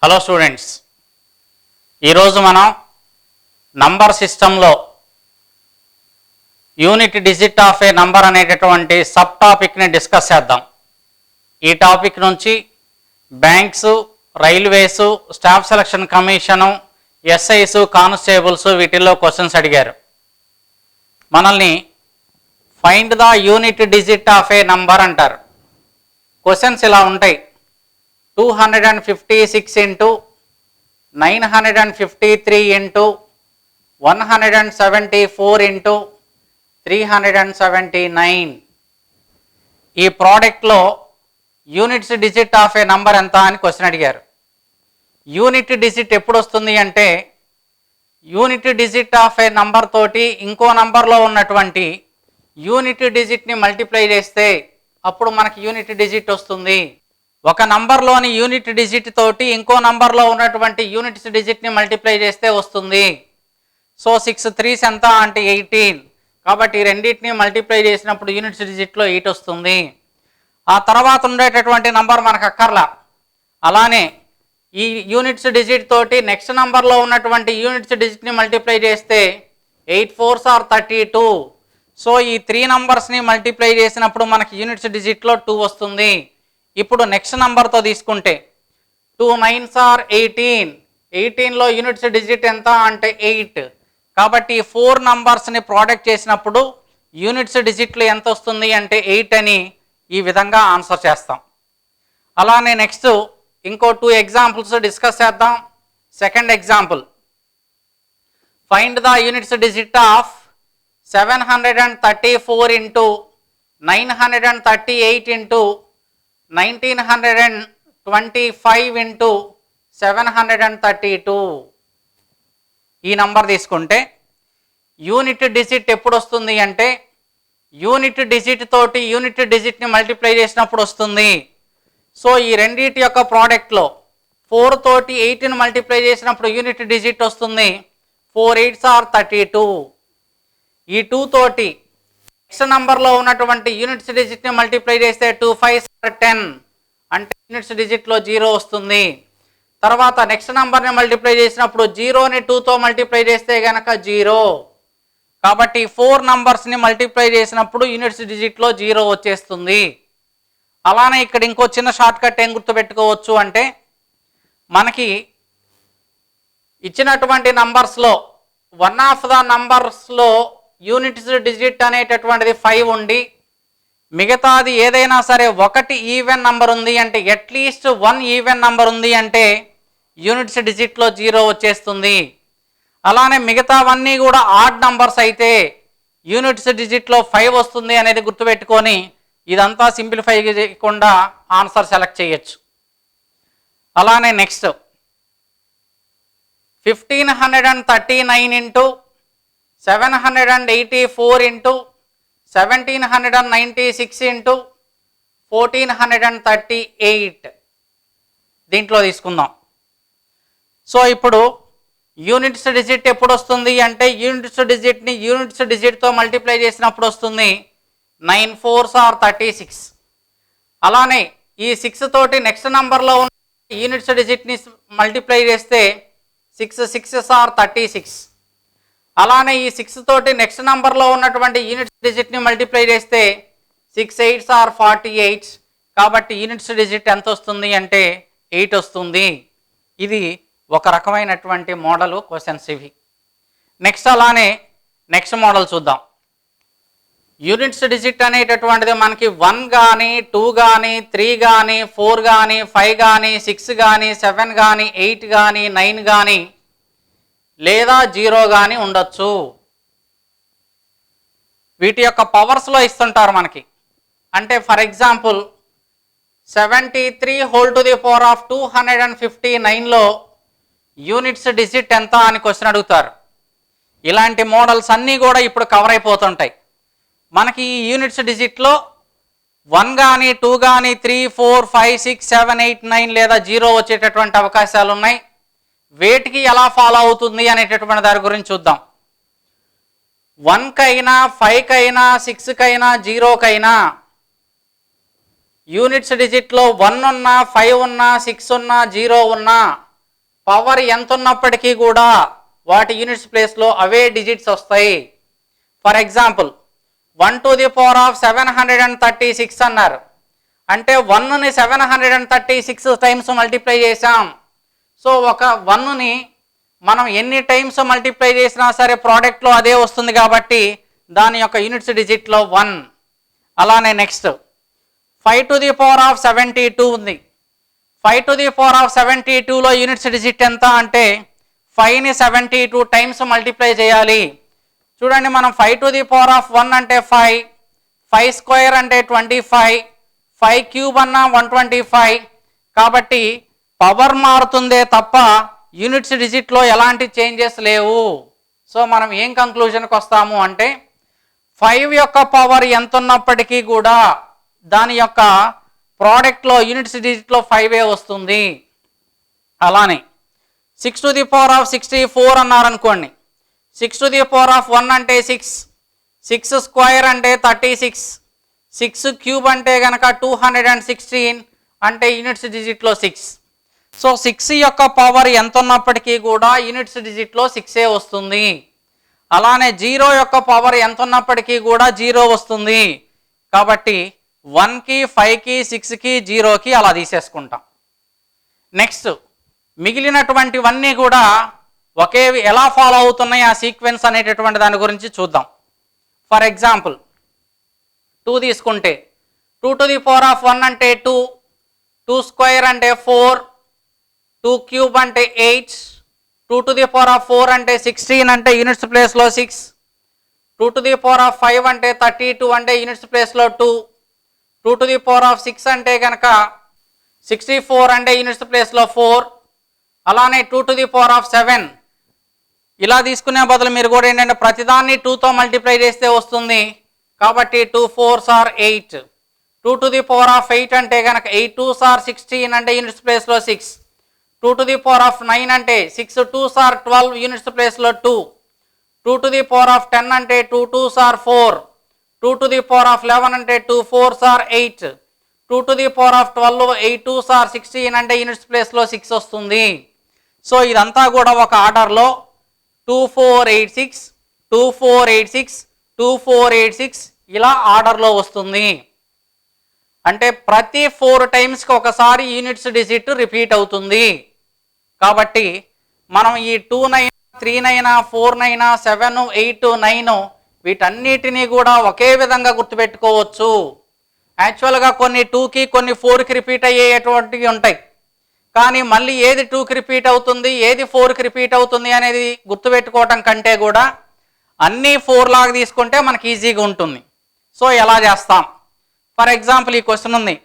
Hello students, ఈరోజు మనం number సిస్టంలో unit digit of a number అనేటటువంటి సబ్ టాపిక్ని డిస్కస్ చేద్దాం. ఈ టాపిక్ నుంచి banks, railways, staff selection commission, SIs, constables వీటిల్లో క్వశ్చన్స్ అడిగారు. మనల్ని find the unit digit of a number అంటారు. క్వశ్చన్స్ ఇలా ఉంటాయి: 256 into 953 into 174 into 379. ఈ ప్రోడక్ట్లో units digit of a number ఎంత అని క్వశ్చన్ అడిగారు. యూనిట్ డిజిట్ ఎప్పుడు వస్తుంది అంటే, unit digit of a number తోటి ఇంకో నంబర్లో ఉన్నటువంటి యూనిట్ డిజిట్ని మల్టిప్లై చేస్తే అప్పుడు మనకి యూనిట్ డిజిట్ వస్తుంది. ఒక నంబర్లోని యూనిట్ డిజిట్ తోటి ఇంకో నంబర్లో ఉన్నటువంటి యూనిట్స్ డిజిట్ని మల్టిప్లై చేస్తే వస్తుంది. సో 6 3s ఎంత అంటే 18. కాబట్టి రెండింటిని మల్టిప్లై చేసినప్పుడు యూనిట్స్ డిజిట్లో 8 వస్తుంది. ఆ తర్వాత ఉండేటటువంటి నంబర్ మనకు అక్కర్లా. అలానే ఈ యూనిట్స్ డిజిట్ తోటి నెక్స్ట్ నంబర్లో ఉన్నటువంటి యూనిట్స్ డిజిట్ని మల్టిప్లై చేస్తే 8 4s are 32. సో ఈ 3 నంబర్స్ని మల్టిప్లై చేసినప్పుడు మనకి యూనిట్స్ డిజిట్లో 2 వస్తుంది. ఇప్పుడు నెక్స్ట్ నంబర్తో తీసుకుంటే 2 9s are 18. 18లో యూనిట్స్ డిజిట్ ఎంత అంటే 8. కాబట్టి 4 నంబర్స్ని ప్రోడక్ట్ చేసినప్పుడు యూనిట్స్ డిజిట్లు ఎంత వస్తుంది అంటే 8 అని ఈ విధంగా ఆన్సర్ చేస్తాం. అలానే నెక్స్ట్ ఇంకో 2 ఎగ్జాంపుల్స్ డిస్కస్ చేద్దాం. Second example, find the units digit of 734 into 938 into 1925 into 732. ఈ నంబర్ తీసుకుంటే యూనిట్ డిజిట్ ఎప్పుడు వస్తుంది అంటే, యూనిట్ డిజిట్ తోటి యూనిట్ డిజిట్ని మల్టిప్లై చేసినప్పుడు వస్తుంది. సో ఈ రెండింటి యొక్క ప్రోడక్ట్లో 4 తోటి 8ని మల్టిప్లై చేసినప్పుడు యూనిట్ డిజిట్ వస్తుంది. 4 8s are 32. ఈ 2 తోటి నెక్స్ట్ నంబర్లో ఉన్నటువంటి యూనిట్స్ డిజిట్ని మల్టిప్లై చేస్తే 2 5s are 10. అంటే యూనిట్స్ డిజిట్లో 0 వస్తుంది. తర్వాత నెక్స్ట్ నంబర్ని మల్టిప్లై చేసినప్పుడు 0ని 2తో మల్టిప్లై చేస్తే కనుక 0. కాబట్టి 4 నంబర్స్ని మల్టిప్లై చేసినప్పుడు యూనిట్స్ డిజిట్లో 0 వచ్చేస్తుంది. అలానే ఇక్కడ ఇంకో చిన్న షార్ట్ కట్ ఏం గుర్తుపెట్టుకోవచ్చు అంటే, మనకి ఇచ్చినటువంటి నంబర్స్లో వన్ ఆఫ్ ద నంబర్స్లో యూనిట్స్ డిజిట్ అనేటటువంటిది 5 ఉండి, మిగతాది ఏదైనా సరే ఒకటి ఈవెన్ నంబర్ ఉంది అంటే, అట్లీస్ట్ 1 ఈవెన్ నంబర్ ఉంది అంటే యూనిట్స్ డిజిట్లో 0 వచ్చేస్తుంది. అలానే మిగతావన్నీ కూడా ఆడ్ నంబర్స్ అయితే యూనిట్స్ డిజిట్లో 5 వస్తుంది అనేది గుర్తుపెట్టుకొని ఇదంతా సింప్లిఫై చేయకుండా ఆన్సర్ సెలెక్ట్ చేయొచ్చు. అలానే నెక్స్ట్ 1539 into 784 into 1796 into 1438 దీంట్లో తీసుకుందాం. సో ఇప్పుడు యూనిట్స్ డిజిట్ ఎప్పుడు వస్తుంది అంటే, యూనిట్స్ డిజిట్ని యూనిట్స్ డిజిట్తో మల్టిప్లై చేసినప్పుడు వస్తుంది. 9 4s are 36. అలానే ఈ 6 తోటి నెక్స్ట్ నంబర్లో ఉన్న యూనిట్స్ డిజిట్ని మల్టిప్లై చేస్తే 6 6s are 36. అలానే ఈ 6 తోటి నెక్స్ట్ నంబర్లో ఉన్నటువంటి యూనిట్స్ డిజిట్ని మల్టిప్లై చేస్తే 6 8s are 48. కాబట్టి యూనిట్స్ డిజిట్ ఎంత వస్తుంది అంటే 8 వస్తుంది. ఇది ఒక రకమైనటువంటి మోడల్ క్వశ్చన్స్ ఇవి. నెక్స్ట్ అలానే నెక్స్ట్ మోడల్ చూద్దాం. యూనిట్స్ డిజిట్ అనేటటువంటిది మనకి 1 కానీ 2 కానీ 3 కానీ 4 కానీ 5 కానీ 6 కానీ 7 కానీ 8 కానీ 9 కానీ లేదా 0 కానీ ఉండొచ్చు. వీటి యొక్క పవర్స్లో ఇస్తుంటారు మనకి. అంటే for example 73 whole to the power of 259లో యూనిట్స్ డిజిట్ ఎంత అని క్వశ్చన్ అడుగుతారు. ఇలాంటి మోడల్స్ అన్నీ కూడా ఇప్పుడు కవర్ అయిపోతుంటాయి. మనకి ఈ యూనిట్స్ డిజిట్లో 1 కానీ 2 కానీ 3 4 5 6 7 8 9 లేదా 0 వచ్చేటటువంటి అవకాశాలు ఉన్నాయి. వేటికి ఎలా ఫాలో అవుతుంది అనేటటువంటి దాని గురించి చూద్దాం. 1కైనా 5కైనా 6కైనా 0కైనా యూనిట్స్ డిజిట్లో 1 ఉన్నా 5 ఉన్నా 6 ఉన్నా 0 ఉన్నా పవర్ ఎంత ఉన్నప్పటికీ కూడా వాటి యూనిట్స్ ప్లేస్లో అవే డిజిట్స్ వస్తాయి. ఫర్ ఎగ్జాంపుల్ 1⁻736 అన్నారు, అంటే 1ని 736 టైమ్స్ మల్టిప్లై చేసాం. సో ఒక 1ని మనం ఎన్ని టైమ్స్ మల్టిప్లై చేసినా సరే ప్రోడక్ట్లో అదే వస్తుంది కాబట్టి దాని యొక్క యూనిట్స్ డిజిట్లో 1. అలానే నెక్స్ట్ 5⁻72 ఉంది. 5⁻72లో యూనిట్స్ డిజిట్ ఎంత అంటే 5ని 72 టైమ్స్ మల్టిప్లై చేయాలి. చూడండి, మనం 5⁻1 అంటే 5, 5 స్క్వేర్ అంటే 25, 5 క్యూబ్ అన్న 125. కాబట్టి పవర్ మారుతుందే తప్ప యూనిట్స్ డిజిట్లో ఎలాంటి చేంజెస్ లేవు. సో మనం ఏం కంక్లూజన్కి వస్తాము అంటే 5 యొక్క పవర్ ఎంత ఉన్నప్పటికీ కూడా దాని యొక్క ప్రోడక్ట్లో యూనిట్స్ డిజిట్లో 5 వస్తుంది. అలానే 6⁻64 అన్నారనుకోండి, 6⁻1 అంటే 6, 6 స్క్వేర్ అంటే 36, 6 క్యూబ్ అంటే కనుక 216 అంటే యూనిట్స్ డిజిట్లో 6. సో 6 యొక్క పవర్ ఎంత ఉన్నప్పటికీ కూడా యూనిట్స్ డిజిట్లో 6 వస్తుంది. అలానే 0 యొక్క పవర్ ఎంత ఉన్నప్పటికీ కూడా 0 వస్తుంది. కాబట్టి 1కి 5కి 6కి 0కి అలా తీసేసుకుంటాం. నెక్స్ట్ మిగిలినటువంటివన్నీ కూడా ఒకే ఎలా ఫాలో అవుతున్నాయి ఆ సీక్వెన్స్ అనేటటువంటి దాని గురించి చూద్దాం. ఫర్ ఎగ్జాంపుల్ 2 తీసుకుంటే 2⁻1 అంటే 2, 2 స్క్వేర్ అంటే 4, 2 క్యూబ్ అంటే 8, 2⁴ అంటే 16 అంటే యూనిట్స్ ప్లేస్లో 6, 2⁵ అంటే 32 అంటే యూనిట్స్ ప్లేస్లో 2, 2⁶ అంటే కనుక 64 అంటే యూనిట్స్ ప్లేస్లో 4. అలానే 2⁻7 ఇలా తీసుకునే బదులు మీరు కూడా ఏంటంటే ప్రతిదాన్ని 2తో మల్టిప్లై చేస్తే వస్తుంది. కాబట్టి 2 4s are 8, 2⁸ అంటే కనుక 8 2s are 16 అంటే యూనిట్స్ ప్లేస్లో 6, 2⁹ అంటే 6 2s are 12 యూనిట్స్ ప్లేస్లో 2, 2⁻10 అంటే 2 2s are 4, 2⁻11 అంటే 2 4s are 8, 2⁻12 8 2s are 16 అంటే యూనిట్స్ ప్లేస్లో 6 వస్తుంది. సో ఇదంతా కూడా ఒక ఆర్డర్లో 2486, 2486, 2486 ఇలా ఆర్డర్లో వస్తుంది. అంటే ప్రతి 4 టైమ్స్కి ఒకసారి యూనిట్స్ డిజిట్ రిపీట్ అవుతుంది. కాబట్టి మనం ఈ 2 3 4 7 8 9 వీటన్నిటినీ కూడా ఒకే విధంగా గుర్తుపెట్టుకోవచ్చు. యాక్చువల్గా కొన్ని 2కి కొన్ని 4కి రిపీట్ అయ్యేటువంటివి ఉంటాయి, కానీ మళ్ళీ ఏది 2కి రిపీట్ అవుతుంది ఏది 4కి రిపీట్ అవుతుంది అనేది గుర్తుపెట్టుకోవటం కంటే కూడా అన్నీ 4 లాగా తీసుకుంటే మనకి ఈజీగా ఉంటుంది. సో ఎలా చేస్తాం? ఫర్ ఎగ్జాంపుల్ ఈ క్వశ్చన్ ఉంది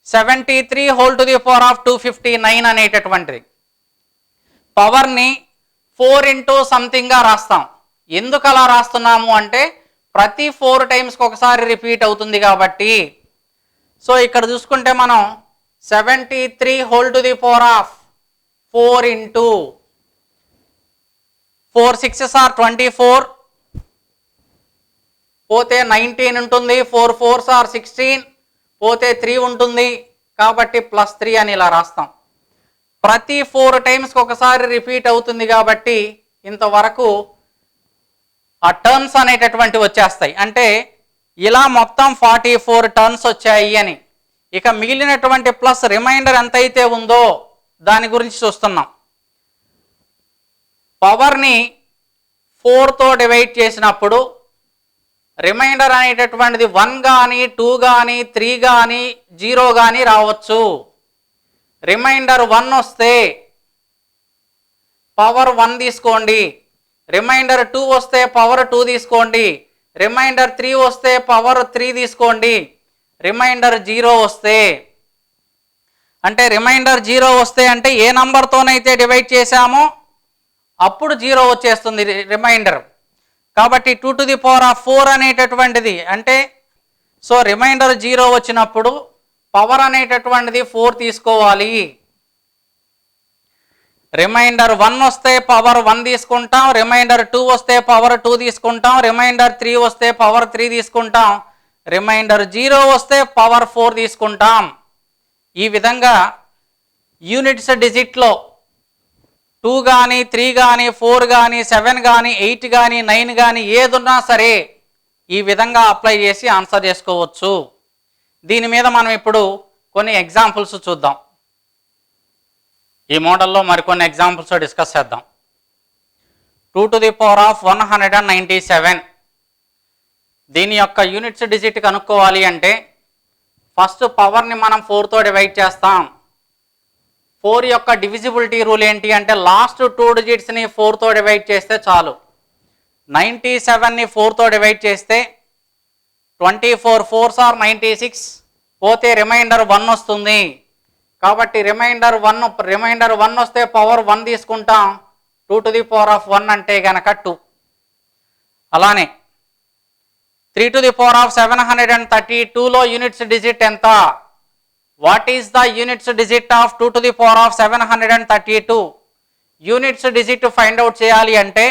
73⁻259 అనేటటువంటిది. పవర్ని 4 ఇంటూ సంథింగ్గా రాస్తాం. ఎందుకు అలా రాస్తున్నాము అంటే ప్రతి 4 టైమ్స్కి ఒకసారి రిపీట్ అవుతుంది కాబట్టి. సో ఇక్కడ చూసుకుంటే మనం 73⁻4 ఇంటూ 4 6s are 24, పోతే 19 ఉంటుంది, 4 4s are 16, పోతే 3 ఉంటుంది కాబట్టి +3 అని ఇలా రాస్తాం. ప్రతి 4 టైమ్స్కి ఒకసారి రిపీట్ అవుతుంది కాబట్టి ఇంతవరకు ఆ టర్న్స్ అనేటటువంటివి వచ్చేస్తాయి. అంటే ఇలా మొత్తం 44 టర్న్స్ వచ్చాయి అని. ఇక మిగిలినటువంటి ప్లస్ రిమైండర్ ఎంతైతే ఉందో దాని గురించి చూస్తున్నాం. పవర్ని 4తో డివైడ్ చేసినప్పుడు రిమైండర్ అనేటటువంటిది 1 కానీ 2 కానీ 3 కానీ 0 కానీ రావచ్చు. రిమైండర్ 1 వస్తే పవర్ 1 తీసుకోండి, రిమైండర్ 2 వస్తే పవర్ 2 తీసుకోండి, రిమైండర్ 3 వస్తే పవర్ 3 తీసుకోండి, రిమైండర్ 0 వస్తే అంటే రిమైండర్ 0 వస్తే అంటే ఏ నంబర్తోనైతే డివైడ్ చేశామో అప్పుడు 0 వచ్చేస్తుంది రిమైండర్. కాబట్టి 2⁴ అనేటటువంటిది అంటే సో రిమైండర్ 0 వచ్చినప్పుడు పవర్ అనేటటువంటిది 4 తీసుకోవాలి. రిమైండర్ 1 వస్తే పవర్ 1 తీసుకుంటాం, రిమైండర్ 2 వస్తే పవర్ 2 తీసుకుంటాం, రిమైండర్ 3 వస్తే పవర్ 3 తీసుకుంటాం, రిమైండర్ 0 వస్తే పవర్ 4 తీసుకుంటాం. ఈ విధంగా యూనిట్స్ డిజిట్లో 2 కానీ 3 కానీ 4 కానీ 7 కానీ 8 కానీ 9 కానీ ఏదున్నా సరే ఈ విధంగా అప్లై చేసి ఆన్సర్ చేసుకోవచ్చు. దీని మీద మనం ఇప్పుడు కొన్ని ఎగ్జాంపుల్స్ చూద్దాం. ఈ మోడల్లో మరికొన్ని ఎగ్జాంపుల్స్ డిస్కస్ చేద్దాం. 2 to the power of 197 దీని యొక్క యూనిట్స్ డిజిట్ కనుక్కోవాలి అంటే ఫస్ట్ పవర్ని మనం 4తో డివైడ్ చేస్తాం. 4 యొక్క డివిజిబిలిటీ రూల్ ఏంటి అంటే లాస్ట్ 2 డిజిట్స్ని 4తో డివైడ్ చేస్తే చాలు. 97ని 4తో డివైడ్ చేస్తే 24 4s are 96 పోతే రిమైండర్ 1 వస్తుంది. కాబట్టి రిమైండర్ 1 వస్తే పవర్ 1 తీసుకుంటాం. 2 to the power of 1 అంటే గనక 2. అలానే 3 to the power of 732లో యూనిట్స్ డిజిట్ ఎంత? What is the units digit of 2 to the power of 732? Units digit find out చేయాలి అంటే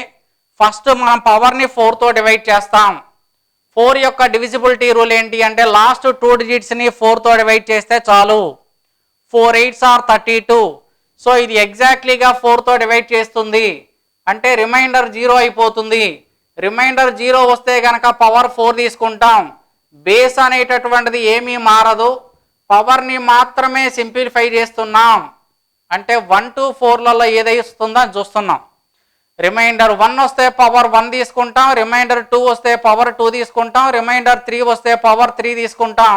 ఫస్ట్ మనం పవర్ని 4తో డివైడ్ చేస్తాం. 4 యొక్క డివిజిబిలిటీ రూల్ ఏంటి అంటే లాస్ట్ 2 డిజిట్స్ని 4తో డివైడ్ చేస్తే చాలు. 4 8s are 32. సో ఇది ఎగ్జాక్ట్లీగా 4తో డివైడ్ చేస్తుంది అంటే రిమైండర్ 0 అయిపోతుంది. రిమైండర్ 0 వస్తే కనుక పవర్ 4 తీసుకుంటాం. బేస్ అనేటటువంటిది ఏమీ మారదు, పవర్ని మాత్రమే సింప్లిఫై చేస్తున్నాం. అంటే 1 to 4లలో ఏదై వస్తుందో చూస్తున్నాం. రిమైండర్ 1 వస్తే పవర్ 1 తీసుకుంటాం, రిమైండర్ 2 వస్తే పవర్ 2 తీసుకుంటాం, రిమైండర్ 3 వస్తే పవర్ 3 తీసుకుంటాం,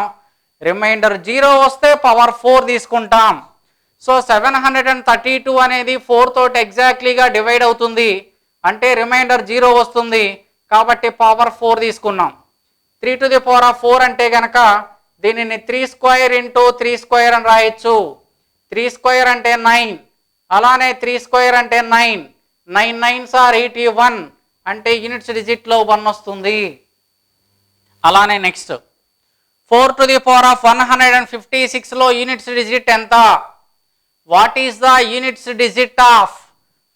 రిమైండర్ 0 వస్తే పవర్ 4 తీసుకుంటాం. సో 732 అనేది 4 తోటి ఎగ్జాక్ట్లీగా డివైడ్ అవుతుంది అంటే రిమైండర్ 0 వస్తుంది కాబట్టి పవర్ 4 తీసుకున్నాం. 3 to the power of 4 అంటే కనుక దీనిని 3 square into 3 square అని రాయొచ్చు. 3 square అంటే 9, అలానే 3 square అంటే 9, 9 9s are 81 అంటే యూనిట్స్ డిజిట్లో 1 వస్తుంది. అలానే next 4 to the power of 156లో యూనిట్స్ డిజిట్ ఎంత? What is the units digit of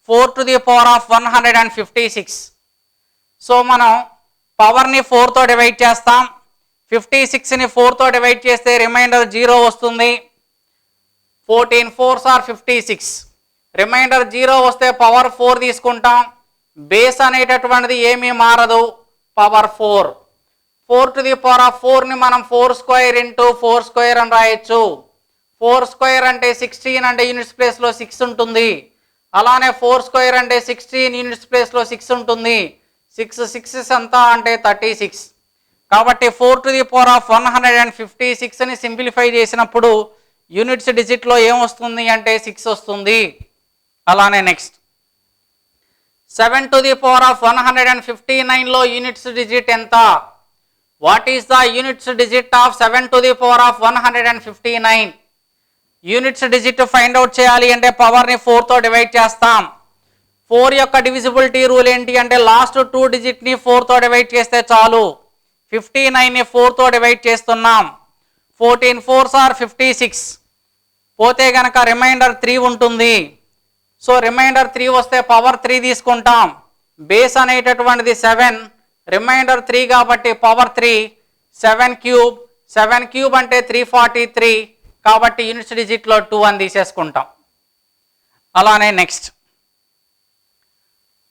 4 to the power of 156? So మనం పవర్ని 4తో డివైడ్ చేస్తాం. 56ని 4తో డివైడ్ చేస్తే రిమైండర్ 0 వస్తుంది. 14 4s are 56. రిమైండర్ 0 వస్తే పవర్ 4 తీసుకుంటాం. బేస్ అనేటటువంటిది ఏమీ మారదు, power 4. 4 to the power of 4ని మనం 4 square into 4 square అని రాయొచ్చు. 4 square అంటే 16 అంటే యూనిట్స్ ప్లేస్లో 6 ఉంటుంది. అలానే 4 square అంటే 16 యూనిట్స్ ప్లేస్లో 6 ఉంటుంది. 6 6 అంతా అంటే 36. కాబట్టి 4 to the power of 156ని సింప్లిఫై చేసినప్పుడు యూనిట్స్ డిజిట్లో ఏం వస్తుంది అంటే 6 వస్తుంది. అలానే next 7 to the power of 159లో యూనిట్స్ డిజిట్ ఎంత? What is the units digit of 7 to the power of 159? Units digit find out చేయాలి అంటే పవర్ని 4తో డివైడ్ చేస్తాం. 4 యొక్క డివిజిబిలిటీ రూల్ ఏంటి అంటే లాస్ట్ 2 డిజిట్ని 4తో డివైడ్ చేస్తే చాలు. 59ని 4తో డివైడ్ చేస్తున్నాం. 14 4s are 56 పోతే కనుక రిమైండర్ 3 ఉంటుంది. సో రిమైండర్ 3 వస్తే పవర్ 3 తీసుకుంటాం. బేస్ అనేటటువంటిది 7, రిమైండర్ 3 కాబట్టి పవర్ 3. 7 క్యూబ్ అంటే 343 కాబట్టి యూనిట్స్ డిజిట్లో 2 అని తీసేసుకుంటాం. అలానే next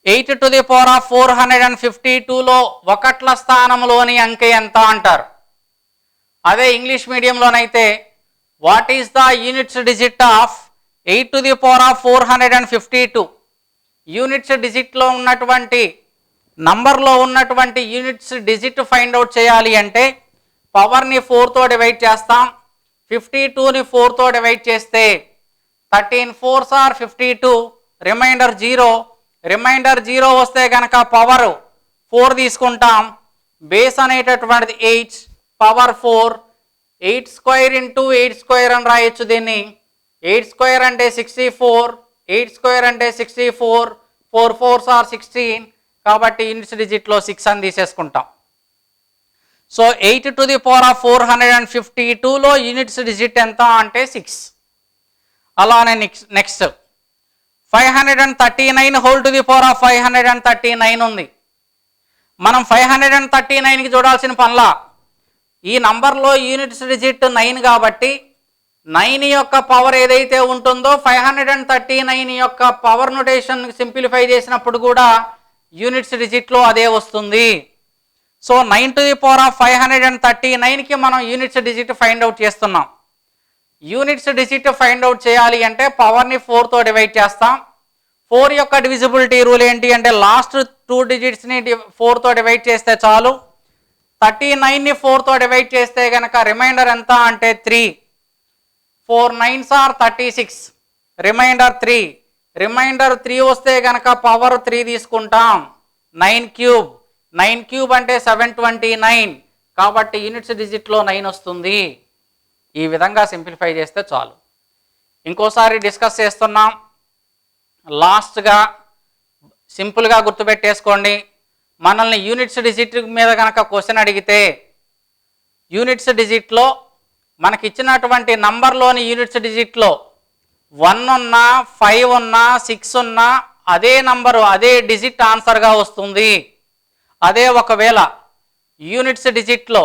8 to the power of 452లో ఒకట్ల స్థానంలోని అంకె ఎంత అంటారు. అదే ఇంగ్లీష్ మీడియంలోనైతే what is the units digit of 8 to the power of 452? Units డిజిట్లో ఉన్నటువంటి నంబర్లో ఉన్నటువంటి యూనిట్స్ డిజిట్ ఫైండ్ అవుట్ చేయాలి అంటే పవర్ని 4తో డివైడ్ చేస్తాం. 52ని 4తో డివైడ్ చేస్తే 13 4s are 52, రిమైండర్ 0. రిమైండర్ 0 వస్తే కనుక పవర్ 4 తీసుకుంటాం. బేస్ అనేటటువంటిది 8, పవర్ 4. 8 square into 8 square అని రాయొచ్చు దీన్ని. 8 square అంటే 64, 8 square అంటే 64, 4 4s are 16 కాబట్టి యూనిట్స్ డిజిట్లో 6 అని తీసేసుకుంటాం. So 8 to the power of 452లో యూనిట్స్ డిజిట్ ఎంత అంటే 6. అలానే next 539 whole to the power of 539 ఉంది. మనం 539కి చూడాల్సిన పనిలా, ఈ నంబర్లో యూనిట్స్ డిజిట్ 9 కాబట్టి 9 యొక్క పవర్ ఏదైతే ఉంటుందో 539 యొక్క పవర్ నొటేషన్ సింప్లిఫై చేసినప్పుడు కూడా యూనిట్స్ డిజిట్లో అదే వస్తుంది. సో 9⁵539కి మనం యూనిట్స్ డిజిట్ ఫైండ్ అవుట్ చేస్తున్నాం. యూనిట్స్ డిజిట్ ఫైండ్ అవుట్ చేయాలి అంటే పవర్ని 4తో డివైడ్ చేస్తాం. 4 యొక్క డివిజిబిలిటీ రూల్ ఏంటి అంటే లాస్ట్ 2 డిజిట్స్ని 4తో డివైడ్ చేస్తే చాలు. 39ని 4తో డివైడ్ చేస్తే కనుక రిమైండర్ ఎంత అంటే 3. 4 9s are 36, రిమైండర్ 3. రిమైండర్ 3 వస్తే కనుక పవర్ 3 తీసుకుంటాం. 9 క్యూబ్ అంటే 729, కాబట్టి యూనిట్స్ డిజిట్లో 9 వస్తుంది. ఈ విధంగా సింప్లిఫై చేస్తే చాలు. ఇంకోసారి డిస్కస్ చేస్తున్నాం. లాస్ట్గా సింపుల్గా గుర్తుపెట్టేసుకోండి. మనల్ని యూనిట్స్ డిజిట్ మీద కనుక క్వశ్చన్ అడిగితే యూనిట్స్ డిజిట్లో మనకి ఇచ్చినటువంటి నంబర్లోని యూనిట్స్ డిజిట్లో 1 ఉన్నా 5 ఉన్నా 6 ఉన్నా అదే నంబరు అదే డిజిట్ ఆన్సర్గా వస్తుంది. అదే ఒకవేళ యూనిట్స్ డిజిట్లో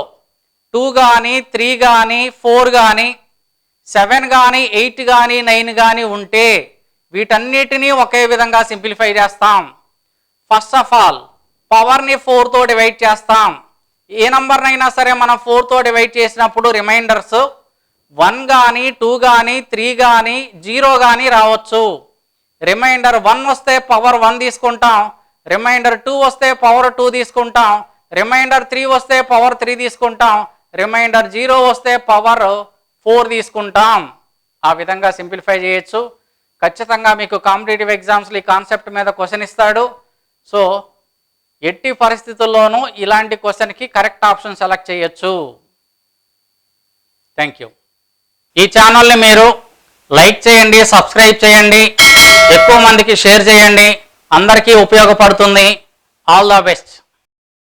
2 కానీ 3 కానీ 4 కానీ 7 కానీ 8 కానీ 9 కానీ ఉంటే వీటన్నిటినీ ఒకే విధంగా సింప్లిఫై చేస్తాం. ఫస్ట్ ఆఫ్ ఆల్ పవర్ని 4తో డివైడ్ చేస్తాం. ఏ నంబర్నైనా సరే మనం 4తో డివైడ్ చేసినప్పుడు రిమైండర్స్ 1 కానీ 2 కానీ 3 కానీ 0 కానీ రావచ్చు. రిమైండర్ 1 వస్తే పవర్ 1 తీసుకుంటాం, రిమైండర్ 2 వస్తే పవర్ 2 తీసుకుంటాం, రిమైండర్ 3 వస్తే పవర్ 3 తీసుకుంటాం, రిమైండర్ 0 వస్తే పవర్ 4 తీసుకుంటాం. ఆ విధంగా సింప్లిఫై చేయొచ్చు. ఖచ్చితంగా మీకు కాంపిటేటివ్ ఎగ్జామ్స్లో ఈ కాన్సెప్ట్ మీద క్వశ్చన్ ఇస్తాడు. సో ఎట్టి పరిస్థితుల్లోనూ ఇలాంటి క్వశ్చన్కి కరెక్ట్ ఆప్షన్ సెలెక్ట్ చేయొచ్చు. Thank you. ఈ ఛానల్ని మీరు లైక్ చేయండి, సబ్స్క్రైబ్ చేయండి, ఎక్కువ మందికి షేర్ చేయండి. అందరికీ ఉపయోగపడుతుంది. All the best.